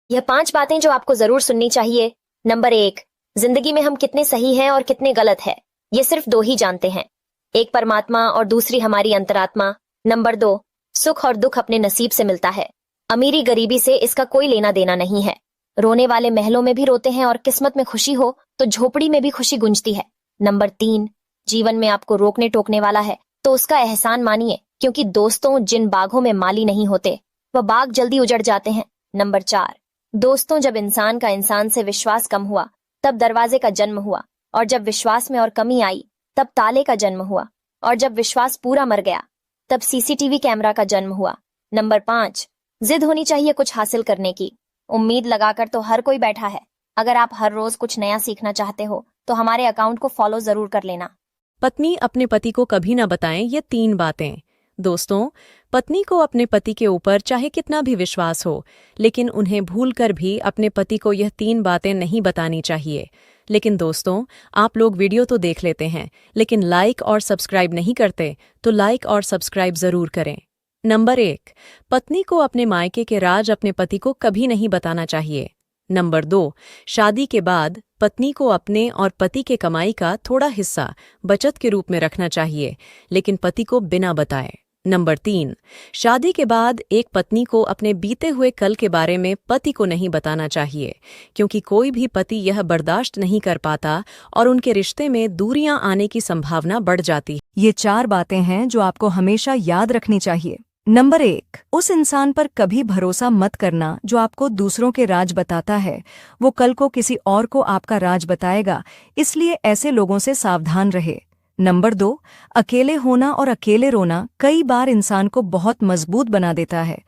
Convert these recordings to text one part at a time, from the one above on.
यह 5 बातें जो आपको जरूर सुननी चाहिए। नंबर 1, जिंदगी में हम कितने सही हैं और कितने गलत है, ये सिर्फ 2 ही जानते हैं, एक परमात्मा और दूसरी हमारी अंतरात्मा। नंबर 2, सुख और दुख अपने नसीब से मिलता है, अमीरी गरीबी से इसका कोई लेना देना नहीं है। रोने वाले महलों में भी रोते हैं और किस्मत में खुशी हो तो झोपड़ी में भी खुशी गूंजती है। नंबर 3, जीवन में आपको रोकने टोकने वाला है तो उसका एहसान मानिए, क्योंकि दोस्तों जिन बागों में माली नहीं होते वह बाग जल्दी उजड़ जाते हैं। नंबर 4, दोस्तों जब इंसान का इंसान से विश्वास कम हुआ तब दरवाजे का जन्म हुआ, और जब विश्वास में और कमी आई तब ताले का जन्म हुआ, और जब विश्वास पूरा मर गया तब सीसीटीवी कैमरा का जन्म हुआ। नंबर 5, जिद होनी चाहिए कुछ हासिल करने की, उम्मीद लगाकर तो हर कोई बैठा है। अगर आप हर रोज कुछ नया सीखना चाहते हो तो हमारे अकाउंट को फॉलो जरूर कर लेना। पत्नी अपने पति को कभी ना बताएं ये 3 बातें। दोस्तों, पत्नी को अपने पति के ऊपर चाहे कितना भी विश्वास हो, लेकिन उन्हें भूलकर भी अपने पति को यह 3 बातें नहीं बतानी चाहिए। लेकिन दोस्तों, आप लोग वीडियो तो देख लेते हैं, लेकिन लाइक और सब्सक्राइब नहीं करते, तो लाइक और सब्सक्राइब जरूर करें। नंबर 1, पत्नी को अपने मायके के राज अपने पति को कभी नहीं बताना चाहिए। नंबर 2, शादी के बाद पत्नी को अपने और पति के कमाई का थोड़ा हिस्सा बचत के रूप में रखना चाहिए, लेकिन पति को बिना बताए। नंबर 3, शादी के बाद एक पत्नी को अपने बीते हुए कल के बारे में पति को नहीं बताना चाहिए, क्योंकि कोई भी पति यह बर्दाश्त नहीं कर पाता और उनके रिश्ते में दूरियां आने की संभावना बढ़ जाती है। ये 4 बातें हैं जो आपको हमेशा याद रखनी चाहिए। नंबर 1, उस इंसान पर कभी भरोसा मत करना जो आपको दूसरों के राज बताता है, वो कल को किसी और को आपका राज बताएगा, इसलिए ऐसे लोगों से सावधान रहे। नंबर 2, अकेले होना और अकेले रोना कई बार इंसान को बहुत मजबूत बना देता है।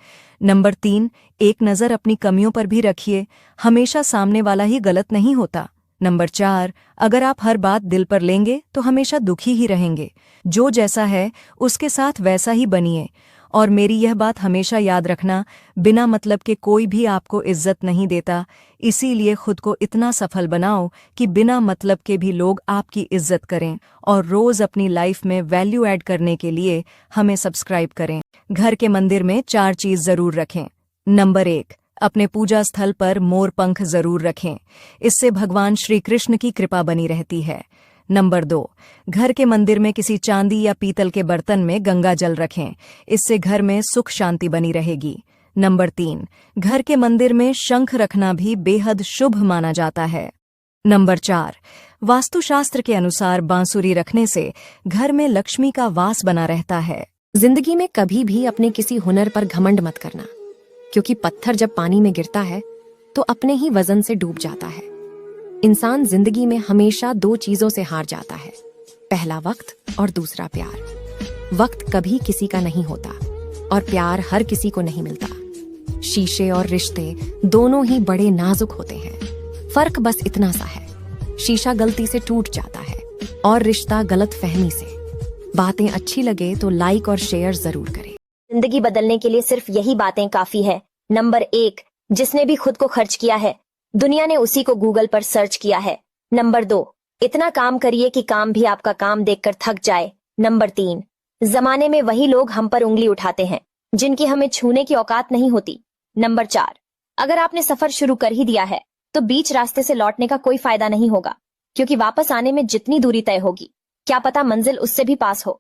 नंबर 3, एक नज़र अपनी कमियों पर भी रखिए, हमेशा सामने वाला ही गलत नहीं होता। नंबर 4, अगर आप हर बात दिल पर लेंगे तो हमेशा दुखी ही रहेंगे। जो जैसा है उसके साथ वैसा ही बनिए। और मेरी यह बात हमेशा याद रखना, बिना मतलब के कोई भी आपको इज्जत नहीं देता, इसीलिए खुद को इतना सफल बनाओ कि बिना मतलब के भी लोग आपकी इज्जत करें। और रोज अपनी लाइफ में वैल्यू ऐड करने के लिए हमें सब्सक्राइब करें। घर के मंदिर में 4 चीज जरूर रखें। नंबर 1, अपने पूजा स्थल पर मोर पंख जरूर रखें, इससे भगवान श्री कृष्ण की कृपा बनी रहती है। नंबर 2, घर के मंदिर में किसी चांदी या पीतल के बर्तन में गंगा जल रखें, इससे घर में सुख शांति बनी रहेगी। नंबर 3, घर के मंदिर में शंख रखना भी बेहद शुभ माना जाता है। नंबर 4, वास्तुशास्त्र के अनुसार बांसुरी रखने से घर में लक्ष्मी का वास बना रहता है। जिंदगी में कभी भी अपने किसी हुनर पर घमंड मत करना, क्योंकि पत्थर जब पानी में गिरता है तो अपने ही वजन से डूब जाता है। इंसान जिंदगी में हमेशा 2 चीजों से हार जाता है, पहला वक्त और दूसरा प्यार। वक्त कभी किसी का नहीं होता और प्यार हर किसी को नहीं मिलता। शीशे और रिश्ते दोनों ही बड़े नाजुक होते हैं, फर्क बस इतना सा है, शीशा गलती से टूट जाता है और रिश्ता गलत फहमी से। बातें अच्छी लगे तो लाइक और शेयर जरूर करें। जिंदगी बदलने के लिए सिर्फ यही बातें काफी है। नंबर 1, जिसने भी खुद को खर्च किया है दुनिया ने उसी को गूगल पर सर्च किया है। नंबर 2, इतना काम करिए कि काम भी आपका काम देखकर थक जाए। नंबर 3, जमाने में वही लोग हम पर उंगली उठाते हैं जिनकी हमें छूने की औकात नहीं होती। नंबर 4, अगर आपने सफर शुरू कर ही दिया है तो बीच रास्ते से लौटने का कोई फायदा नहीं होगा, क्योंकि वापस आने में जितनी दूरी तय होगी क्या पता मंजिल उससे भी पास हो।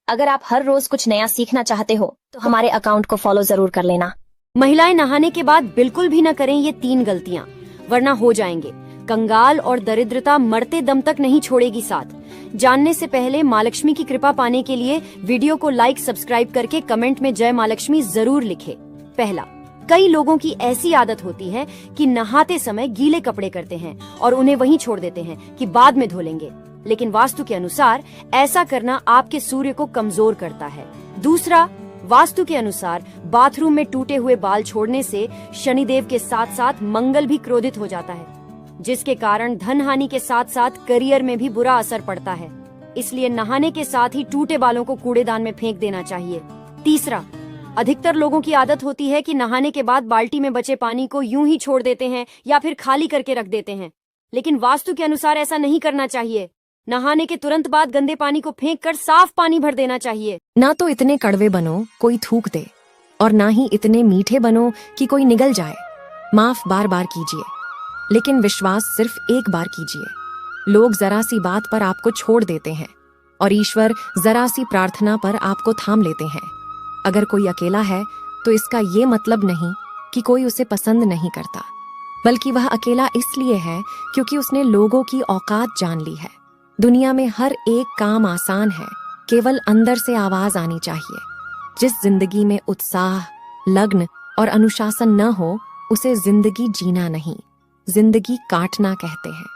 अगर आप हर रोज कुछ नया सीखना चाहते हो तो हमारे अकाउंट को फॉलो जरूर कर लेना। महिलाएं नहाने के बाद बिल्कुल भी न करें ये 3 गलतियां, वरना हो जाएंगे कंगाल और दरिद्रता मरते दम तक नहीं छोड़ेगी साथ। जानने से पहले माँ लक्ष्मी की कृपा पाने के लिए वीडियो को लाइक सब्सक्राइब करके कमेंट में जय माँ लक्ष्मी जरूर लिखे। पहला, कई लोगों की ऐसी आदत होती है कि नहाते समय गीले कपड़े करते हैं और उन्हें वहीं छोड़ देते हैं कि बाद में धो लेंगे, लेकिन वास्तु के अनुसार ऐसा करना आपके सूर्य को कमजोर करता है। दूसरा, वास्तु के अनुसार बाथरूम में टूटे हुए बाल छोड़ने से शनिदेव के साथ साथ मंगल भी क्रोधित हो जाता है, जिसके कारण धन हानि के साथ साथ करियर में भी बुरा असर पड़ता है। इसलिए नहाने के साथ ही टूटे बालों को कूड़ेदान में फेंक देना चाहिए। तीसरा, अधिकतर लोगों की आदत होती है कि नहाने के बाद बाल्टी में बचे पानी को यूं ही छोड़ देते हैं या फिर खाली करके रख देते हैं, लेकिन वास्तु के अनुसार ऐसा नहीं करना चाहिए। नहाने के तुरंत बाद गंदे पानी को फेंककर साफ पानी भर देना चाहिए। ना तो इतने कड़वे बनो कोई थूक दे, और ना ही इतने मीठे बनो कि कोई निगल जाए। माफ बार बार कीजिए, लेकिन विश्वास सिर्फ एक बार कीजिए। लोग जरा सी बात पर आपको छोड़ देते हैं और ईश्वर जरा सी प्रार्थना पर आपको थाम लेते हैं। अगर कोई अकेला है तो इसका ये मतलब नहीं कि कोई उसे पसंद नहीं करता, बल्कि वह अकेला इसलिए है क्योंकि उसने लोगों की औकात जान ली है। दुनिया में हर एक काम आसान है, केवल अंदर से आवाज आनी चाहिए। जिस जिंदगी में उत्साह, लग्न और अनुशासन न हो, उसे जिंदगी जीना नहीं, जिंदगी काटना कहते हैं।